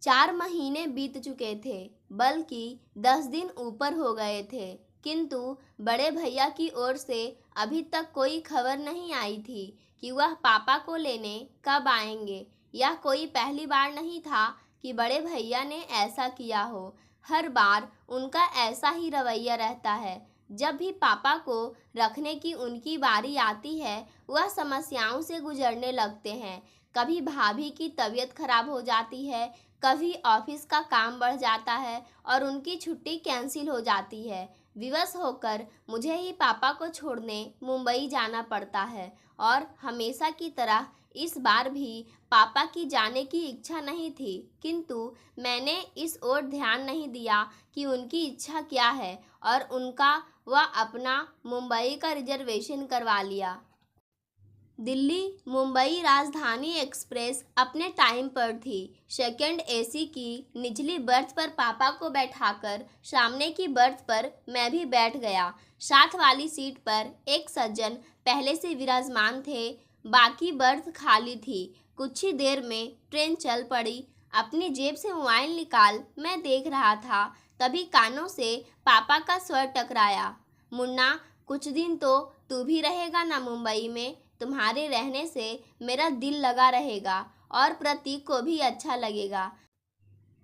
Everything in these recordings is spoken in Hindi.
4 महीने बीत चुके थे, बल्कि 10 दिन ऊपर हो गए थे, किंतु बड़े भैया की ओर से अभी तक कोई खबर नहीं आई थी कि वह पापा को लेने कब आएंगे। यह कोई पहली बार नहीं था कि बड़े भैया ने ऐसा किया हो। हर बार उनका ऐसा ही रवैया रहता है। जब भी पापा को रखने की उनकी बारी आती है, वह समस्याओं से गुजरने लगते हैं। कभी भाभी की तबीयत खराब हो जाती है, कभी ऑफिस का काम बढ़ जाता है और उनकी छुट्टी कैंसिल हो जाती है। विवश होकर मुझे ही पापा को छोड़ने मुंबई जाना पड़ता है और हमेशा की तरह इस बार भी पापा की जाने की इच्छा नहीं थी, किंतु मैंने इस ओर ध्यान नहीं दिया कि उनकी इच्छा क्या है और उनका वह अपना मुंबई का रिजर्वेशन करवा लिया। दिल्ली मुंबई राजधानी एक्सप्रेस अपने टाइम पर थी। सेकंड एसी की निचली बर्थ पर पापा को बैठाकर सामने की बर्थ पर मैं भी बैठ गया। साथ वाली सीट पर एक सज्जन पहले से विराजमान थे, बाकी बर्थ खाली थी। कुछ ही देर में ट्रेन चल पड़ी। अपनी जेब से मोबाइल निकाल मैं देख रहा था, तभी कानों से पापा का स्वर टकराया। मुन्ना, कुछ दिन तो तू भी रहेगा ना मुंबई में? तुम्हारे रहने से मेरा दिल लगा रहेगा और प्रतीक को भी अच्छा लगेगा।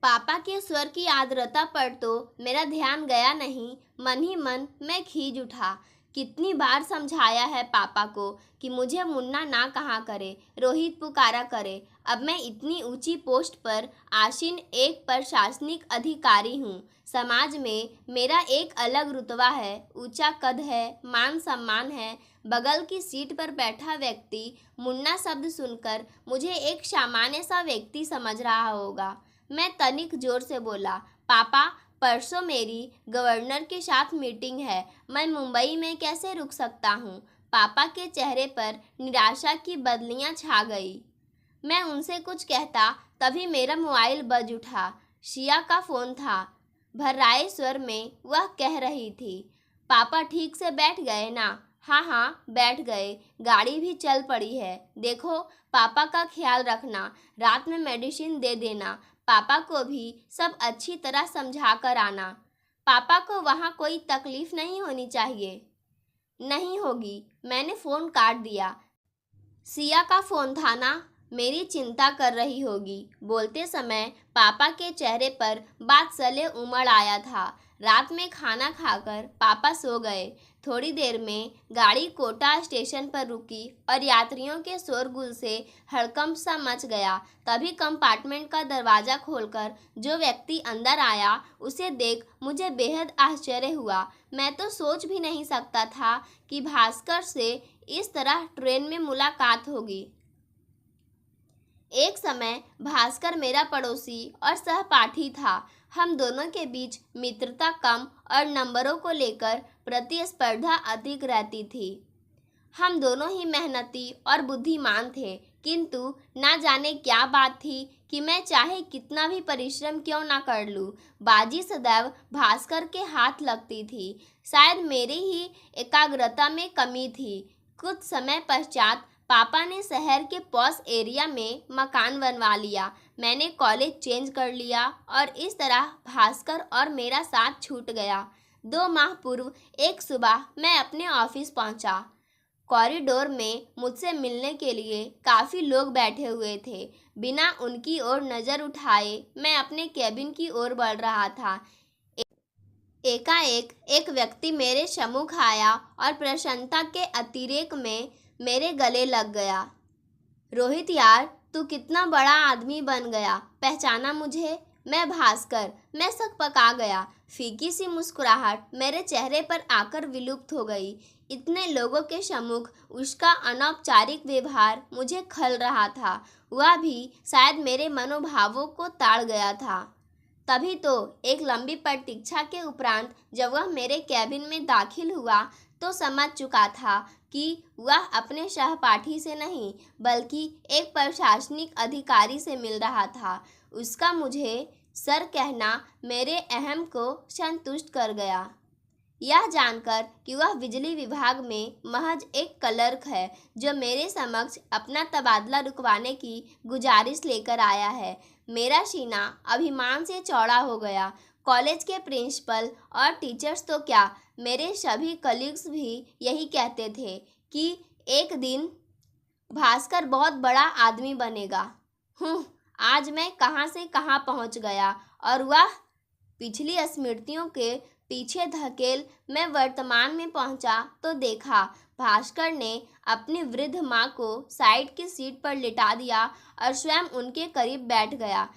पापा के स्वर की आर्द्रता पर तो मेरा ध्यान गया नहीं, मन ही मन मैं खींच उठा। कितनी बार समझाया है पापा को कि मुझे मुन्ना ना कहा करे, रोहित पुकारा करे। अब मैं इतनी ऊंची पोस्ट पर आसीन एक प्रशासनिक अधिकारी हूँ। समाज में मेरा एक अलग रुतबा है, ऊंचा कद है, मान सम्मान है। बगल की सीट पर बैठा व्यक्ति मुन्ना शब्द सुनकर मुझे एक सामान्य सा व्यक्ति समझ रहा होगा। मैं तनिक जोर से बोला, पापा, परसों मेरी गवर्नर के साथ मीटिंग है, मैं मुंबई में कैसे रुक सकता हूँ? पापा के चेहरे पर निराशा की बदलियाँ छा गई। मैं उनसे कुछ कहता, तभी मेरा मोबाइल बज उठा। शिया का फ़ोन था। भर्राए स्वर में वह कह रही थी, पापा ठीक से बैठ गए ना? हाँ हाँ, बैठ गए, गाड़ी भी चल पड़ी है। देखो, पापा का ख्याल रखना, रात में मेडिसिन दे देना। पापा को भी सब अच्छी तरह समझा कर आना। पापा को वहाँ कोई तकलीफ नहीं होनी चाहिए। नहीं होगी, मैंने फ़ोन काट दिया। सिया का फ़ोन था ना, मेरी चिंता कर रही होगी। बोलते समय पापा के चेहरे पर वात्सल्य उमड़ आया था। रात में खाना खाकर पापा सो गए। थोड़ी देर में गाड़ी कोटा स्टेशन पर रुकी और यात्रियों के शोरगुल से हड़कंप सा मच गया। तभी कंपार्टमेंट का दरवाज़ा खोलकर जो व्यक्ति अंदर आया, उसे देख मुझे बेहद आश्चर्य हुआ। मैं तो सोच भी नहीं सकता था कि भास्कर से इस तरह ट्रेन में मुलाकात होगी। एक समय भास्कर मेरा पड़ोसी और सहपाठी था। हम दोनों के बीच मित्रता कम और नंबरों को लेकर प्रतिस्पर्धा अधिक रहती थी। हम दोनों ही मेहनती और बुद्धिमान थे, किंतु ना जाने क्या बात थी कि मैं चाहे कितना भी परिश्रम क्यों ना कर लूँ, बाजी सदैव भास्कर के हाथ लगती थी। शायद मेरी ही एकाग्रता में कमी थी। कुछ समय पश्चात पापा ने शहर के पॉश एरिया में मकान बनवा लिया। मैंने कॉलेज चेंज कर लिया और इस तरह भास्कर और मेरा साथ छूट गया। 2 माह पूर्व एक सुबह मैं अपने ऑफिस पहुंचा। कॉरिडोर में मुझसे मिलने के लिए काफ़ी लोग बैठे हुए थे। बिना उनकी ओर नज़र उठाए मैं अपने केबिन की ओर बढ़ रहा था। एकाएक एक व्यक्ति मेरे सम्मुख आया और प्रसन्नता के अतिरेक में मेरे गले लग गया। रोहित यार, तू कितना बड़ा आदमी बन गया, पहचाना मुझे? मैं भास्कर। मैं सकपका गया। फीकी सी मुस्कुराहट मेरे चेहरे पर आकर विलुप्त हो गई। इतने लोगों के सम्मुख उसका अनौपचारिक व्यवहार मुझे खल रहा था। वह भी शायद मेरे मनोभावों को ताड़ गया था। तभी तो एक लंबी प्रतीक्षा के उपरांत जब वह मेरे कैबिन में दाखिल हुआ तो समझ चुका था कि वह अपने सहपाठी से नहीं बल्कि एक प्रशासनिक अधिकारी से मिल रहा था। उसका मुझे सर कहना मेरे अहम को संतुष्ट कर गया। यह जानकर कि वह बिजली विभाग में महज एक क्लर्क है जो मेरे समक्ष अपना तबादला रुकवाने की गुजारिश लेकर आया है, मेरा सीना अभिमान से चौड़ा हो गया। कॉलेज के प्रिंसिपल और टीचर्स तो क्या, मेरे सभी कलीग्स भी यही कहते थे कि एक दिन भास्कर बहुत बड़ा आदमी बनेगा। आज मैं कहाँ से कहाँ पहुँच गया और वह पिछली स्मृतियों के पीछे धकेल मैं वर्तमान में पहुंचा तो देखा भास्कर ने अपनी वृद्ध माँ को साइड की सीट पर लिटा दिया और स्वयं उनके करीब बैठ गया।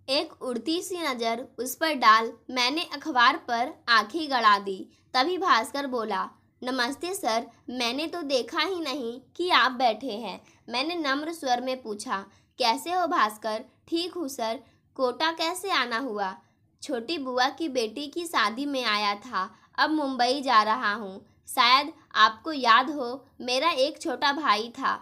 एक उड़ती सी नज़र उस पर डाल मैंने अखबार पर आंखें गड़ा दी। तभी भास्कर बोला, नमस्ते सर, मैंने तो देखा ही नहीं कि आप बैठे हैं। मैंने नम्र स्वर में पूछा, कैसे हो भास्कर? ठीक हूँ सर। कोटा कैसे आना हुआ? छोटी बुआ की बेटी की शादी में आया था, अब मुंबई जा रहा हूँ। शायद आपको याद हो, मेरा एक छोटा भाई था।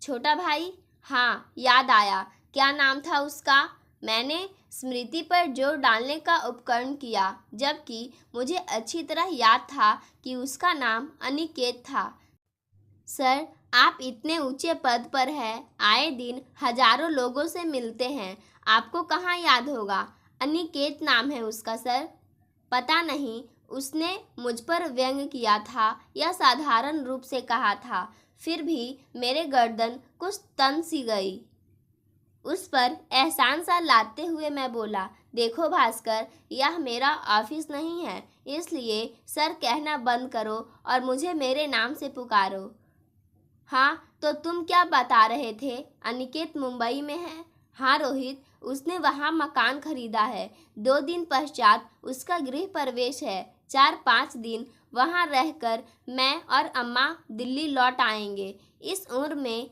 छोटा भाई? हाँ, याद आया। क्या नाम था उसका? मैंने स्मृति पर जोर डालने का उपकरण किया, जबकि मुझे अच्छी तरह याद था कि उसका नाम अनिकेत था। सर, आप इतने ऊंचे पद पर हैं, आए दिन हजारों लोगों से मिलते हैं, आपको कहाँ याद होगा? अनिकेत नाम है उसका सर। पता नहीं उसने मुझ पर व्यंग किया था या साधारण रूप से कहा था, फिर भी मेरे गर्दन कुछ तन सी गई। उस पर एहसान सा लाते हुए मैं बोला, देखो भास्कर, यह मेरा ऑफिस नहीं है, इसलिए सर कहना बंद करो और मुझे मेरे नाम से पुकारो। हाँ, तो तुम क्या बता रहे थे? अनिकेत मुंबई में है? हाँ रोहित, उसने वहाँ मकान खरीदा है। 2 दिन पश्चात उसका गृह प्रवेश है। 4-5 दिन वहाँ रहकर मैं और अम्मा दिल्ली लौट आएंगे। इस उम्र में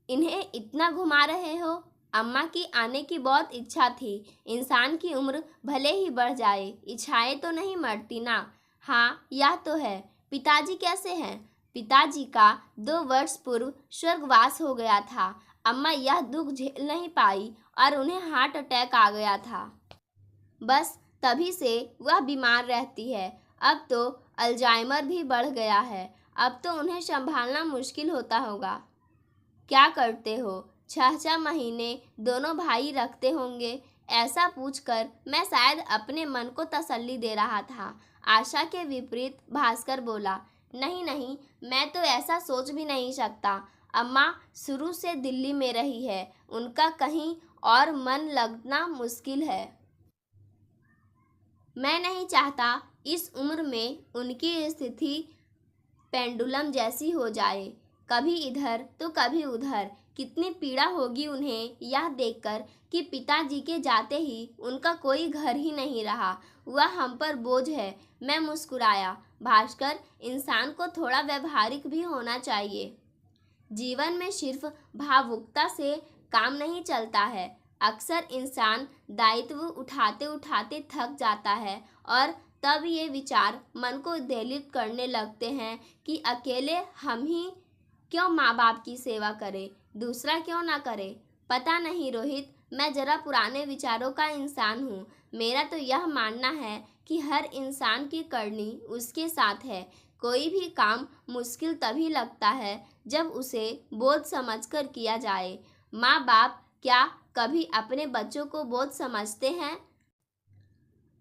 इन्हें इतना घुमा रहे हो? अम्मा की आने की बहुत इच्छा थी। इंसान की उम्र भले ही बढ़ जाए, इच्छाएं तो नहीं मरती ना। हाँ, यह तो है। पिताजी कैसे हैं? पिताजी का 2 वर्ष पूर्व स्वर्गवास हो गया था। अम्मा यह दुख झेल नहीं पाई और उन्हें हार्ट अटैक आ गया था। बस तभी से वह बीमार रहती है। अब तो अल्जाइमर भी बढ़ गया है। अब तो उन्हें संभालना मुश्किल होता होगा। क्या करते हो? 6-6 महीने दोनों भाई रखते होंगे। ऐसा पूछकर मैं शायद अपने मन को तसल्ली दे रहा था। आशा के विपरीत भास्कर बोला, नहीं नहीं, मैं तो ऐसा सोच भी नहीं सकता। अम्मा शुरू से दिल्ली में रही है, उनका कहीं और मन लगना मुश्किल है। मैं नहीं चाहता इस उम्र में उनकी स्थिति पेंडुलम जैसी हो जाए, कभी इधर तो कभी उधर। कितनी पीड़ा होगी उन्हें यह देखकर कि पिताजी के जाते ही उनका कोई घर ही नहीं रहा, वह हम पर बोझ है। मैं मुस्कुराया, भास्कर, इंसान को थोड़ा व्यवहारिक भी होना चाहिए। जीवन में सिर्फ भावुकता से काम नहीं चलता है। अक्सर इंसान दायित्व उठाते उठाते थक जाता है और तब ये विचार मन को दलित करने लगते हैं कि अकेले हम ही क्यों माँ बाप की सेवा करें, दूसरा क्यों ना करे। पता नहीं रोहित, मैं जरा पुराने विचारों का इंसान हूँ। मेरा तो यह मानना है कि हर इंसान की करनी उसके साथ है। कोई भी काम मुश्किल तभी लगता है जब उसे बोझ समझकर किया जाए। माँ बाप क्या कभी अपने बच्चों को बोझ समझते हैं?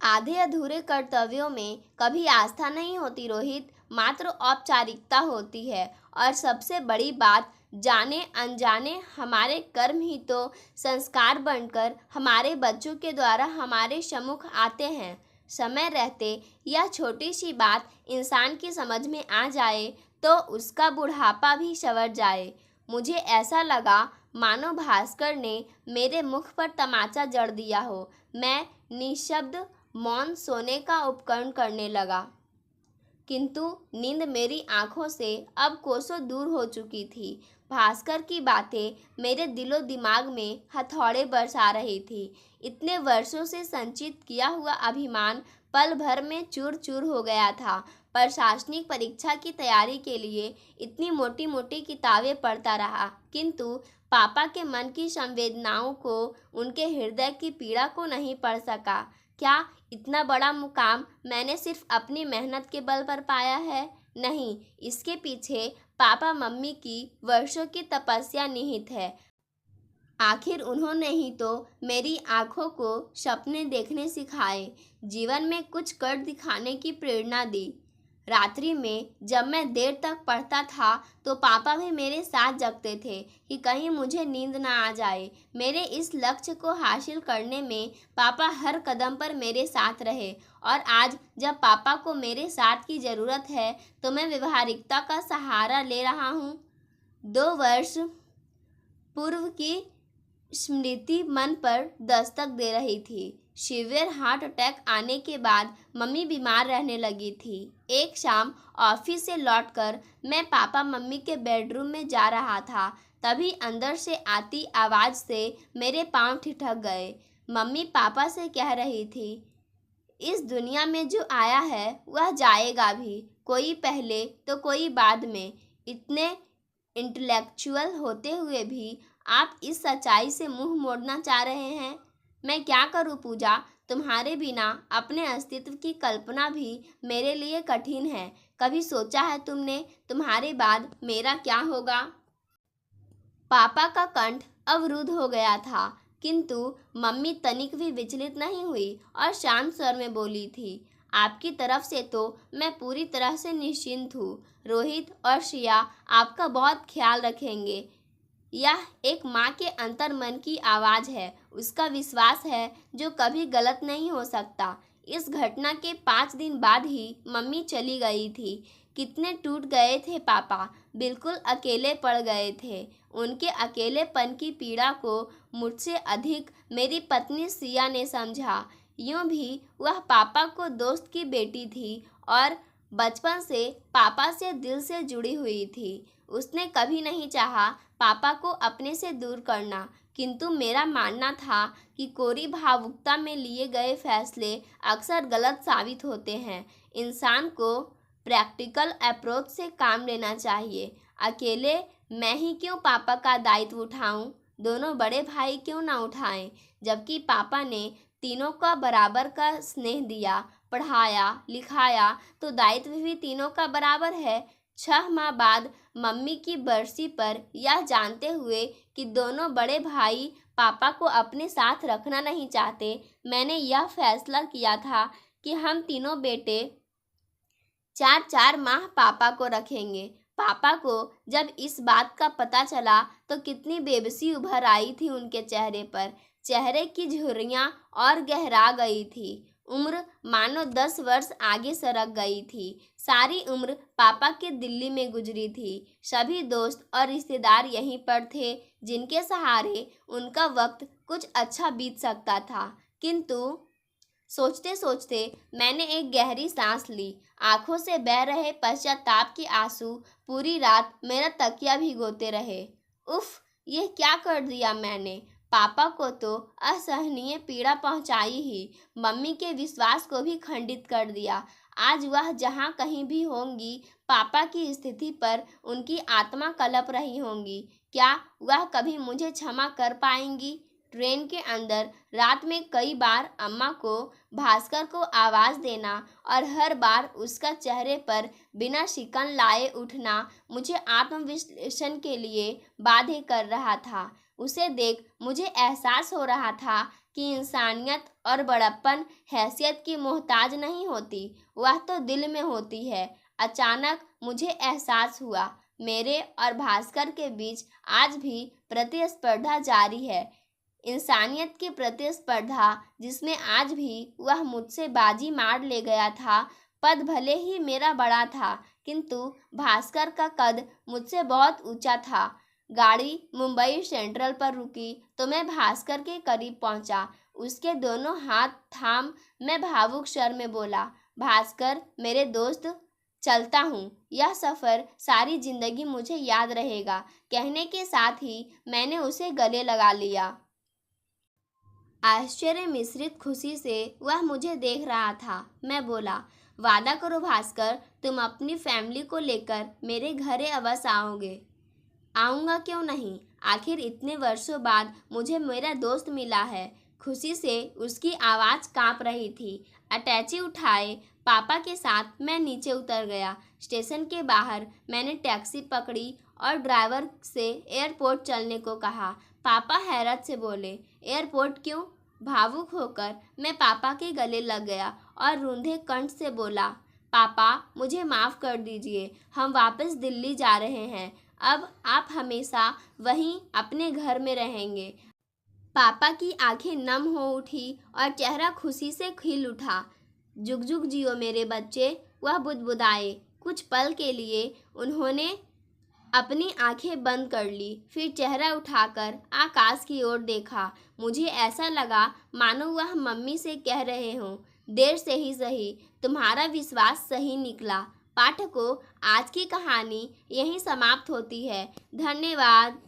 आधे अधूरे कर्तव्यों में कभी आस्था नहीं होती रोहित, मात्र औपचारिकता होती है। और सबसे बड़ी बात, जाने अनजाने हमारे कर्म ही तो संस्कार बनकर हमारे बच्चों के द्वारा हमारे सम्मुख आते हैं। समय रहते यह छोटी सी बात इंसान की समझ में आ जाए तो उसका बुढ़ापा भी संवर जाए। मुझे ऐसा लगा मानो भास्कर ने मेरे मुख पर तमाचा जड़ दिया हो। मैं निशब्द मौन सोने का उपकरण करने लगा, किंतु नींद मेरी आंखों से अब कोसों दूर हो चुकी थी। भास्कर की बातें मेरे दिलो दिमाग में हथौड़े बरसा रही थी। इतने वर्षों से संचित किया हुआ अभिमान पल भर में चूर चूर हो गया था। प्रशासनिक परीक्षा की तैयारी के लिए इतनी मोटी मोटी किताबें पढ़ता रहा, किंतु पापा के मन की संवेदनाओं को, उनके हृदय की पीड़ा को नहीं पढ़ सका। क्या इतना बड़ा मुकाम मैंने सिर्फ अपनी मेहनत के बल पर पाया है? नहीं, इसके पीछे पापा मम्मी की वर्षों की तपस्या निहित है। आखिर उन्होंने ही तो मेरी आंखों को सपने देखने सिखाए, जीवन में कुछ कर दिखाने की प्रेरणा दी। रात्रि में जब मैं देर तक पढ़ता था तो पापा भी मेरे साथ जगते थे कि कहीं मुझे नींद ना आ जाए। मेरे इस लक्ष्य को हासिल करने में पापा हर कदम पर मेरे साथ रहे और आज जब पापा को मेरे साथ की ज़रूरत है तो मैं व्यवहारिकता का सहारा ले रहा हूँ। 2 वर्ष पूर्व की स्मृति मन पर दस्तक दे रही थी। सीवियर हार्ट अटैक आने के बाद मम्मी बीमार रहने लगी थी। एक शाम ऑफिस से लौटकर मैं पापा मम्मी के बेडरूम में जा रहा था, तभी अंदर से आती आवाज़ से मेरे पांव ठिठक गए। मम्मी पापा से कह रही थी, इस दुनिया में जो आया है वह जाएगा भी, कोई पहले तो कोई बाद में। इतने इंटेलेक्चुअल होते हुए भी आप इस सच्चाई से मुंह मोड़ना चाह रहे हैं। मैं क्या करूं पूजा, तुम्हारे बिना अपने अस्तित्व की कल्पना भी मेरे लिए कठिन है। कभी सोचा है तुमने तुम्हारे बाद मेरा क्या होगा? पापा का कंठ अवरुद्ध हो गया था, किंतु मम्मी तनिक भी विचलित नहीं हुई और शांत स्वर में बोली थी, आपकी तरफ से तो मैं पूरी तरह से निश्चिंत हूँ। रोहित और श्रेया आपका बहुत ख्याल रखेंगे। यह एक माँ के अंतर्मन की आवाज़ है, उसका विश्वास है जो कभी गलत नहीं हो सकता। इस घटना के 5 दिन बाद ही मम्मी चली गई थी। कितने टूट गए थे पापा, बिल्कुल अकेले पड़ गए थे। उनके अकेलेपन की पीड़ा को मुझसे अधिक मेरी पत्नी सिया ने समझा। यूँ भी वह पापा को दोस्त की बेटी थी और बचपन से पापा से दिल से जुड़ी हुई थी। उसने कभी नहीं चाहा पापा को अपने से दूर करना, किंतु मेरा मानना था कि कोरी भावुकता में लिए गए फैसले अक्सर गलत साबित होते हैं। इंसान को प्रैक्टिकल अप्रोच से काम लेना चाहिए। अकेले मैं ही क्यों पापा का दायित्व उठाऊं? दोनों बड़े भाई क्यों ना उठाएं? जबकि पापा ने तीनों का बराबर का स्नेह दिया, पढ़ाया लिखाया, तो दायित्व भी तीनों का बराबर है। 6 माह बाद मम्मी की बरसी पर यह जानते हुए कि दोनों बड़े भाई पापा को अपने साथ रखना नहीं चाहते, मैंने यह फैसला किया था कि हम तीनों बेटे 4-4 माह पापा को रखेंगे। पापा को जब इस बात का पता चला तो कितनी बेबसी उभर आई थी उनके चेहरे पर। चेहरे की झुर्रियाँ और गहरा गई थी। उम्र मानो 10 वर्ष आगे सरक गई थी। सारी उम्र पापा के दिल्ली में गुजरी थी। सभी दोस्त और रिश्तेदार यहीं पर थे जिनके सहारे उनका वक्त कुछ अच्छा बीत सकता था। किंतु सोचते सोचते मैंने एक गहरी सांस ली। आंखों से बह रहे पश्चाताप के आंसू पूरी रात मेरा तकिया भिगोते रहे। उफ, ये क्या कर दिया मैंने? पापा को तो असहनीय पीड़ा पहुंचाई ही, मम्मी के विश्वास को भी खंडित कर दिया। आज वह जहाँ कहीं भी होंगी, पापा की स्थिति पर उनकी आत्मा कलप रही होंगी। क्या वह कभी मुझे क्षमा कर पाएंगी? ट्रेन के अंदर रात में कई बार अम्मा को भास्कर को आवाज़ देना और हर बार उसका चेहरे पर बिना शिकन लाए उठना मुझे आत्मविश्लेषण के लिए बाध्य कर रहा था। उसे देख मुझे एहसास हो रहा था कि इंसानियत और बड़प्पन हैसियत की मोहताज नहीं होती, वह तो दिल में होती है। अचानक मुझे एहसास हुआ मेरे और भास्कर के बीच आज भी प्रतिस्पर्धा जारी है। इंसानियत की प्रतिस्पर्धा जिसमें आज भी वह मुझसे बाजी मार ले गया था। पद भले ही मेरा बड़ा था, किंतु भास्कर का कद मुझसे बहुत ऊंचा था। गाड़ी मुंबई सेंट्रल पर रुकी तो मैं भास्कर के करीब पहुंचा। उसके दोनों हाथ थाम मैं भावुक स्वर में बोला, भास्कर मेरे दोस्त, चलता हूँ, यह सफ़र सारी जिंदगी मुझे याद रहेगा। कहने के साथ ही मैंने उसे गले लगा लिया। आश्चर्य मिश्रित खुशी से वह मुझे देख रहा था। मैं बोला, वादा करो भास्कर, तुम अपनी फैमिली को लेकर मेरे घरे अवश्य आओगे। आऊँगा क्यों नहीं, आखिर इतने वर्षों बाद मुझे मेरा दोस्त मिला है। खुशी से उसकी आवाज़ कांप रही थी। अटैची उठाए पापा के साथ मैं नीचे उतर गया। स्टेशन के बाहर मैंने टैक्सी पकड़ी और ड्राइवर से एयरपोर्ट चलने को कहा। पापा हैरत से बोले, एयरपोर्ट क्यों? भावुक होकर मैं पापा के गले लग गया और रूंधे कंठ से बोला, पापा मुझे माफ़ कर दीजिए, हम वापस दिल्ली जा रहे हैं। अब आप हमेशा वहीं अपने घर में रहेंगे। पापा की आंखें नम हो उठी और चेहरा खुशी से खिल उठा। जुग जुग जियो मेरे बच्चे, वह बुदबुदाए। कुछ पल के लिए उन्होंने अपनी आंखें बंद कर ली, फिर चेहरा उठाकर आकाश की ओर देखा। मुझे ऐसा लगा मानो वह मम्मी से कह रहे हों, देर से ही सही, तुम्हारा विश्वास सही निकला। पाठकों, आज की कहानी यहीं समाप्त होती है। धन्यवाद।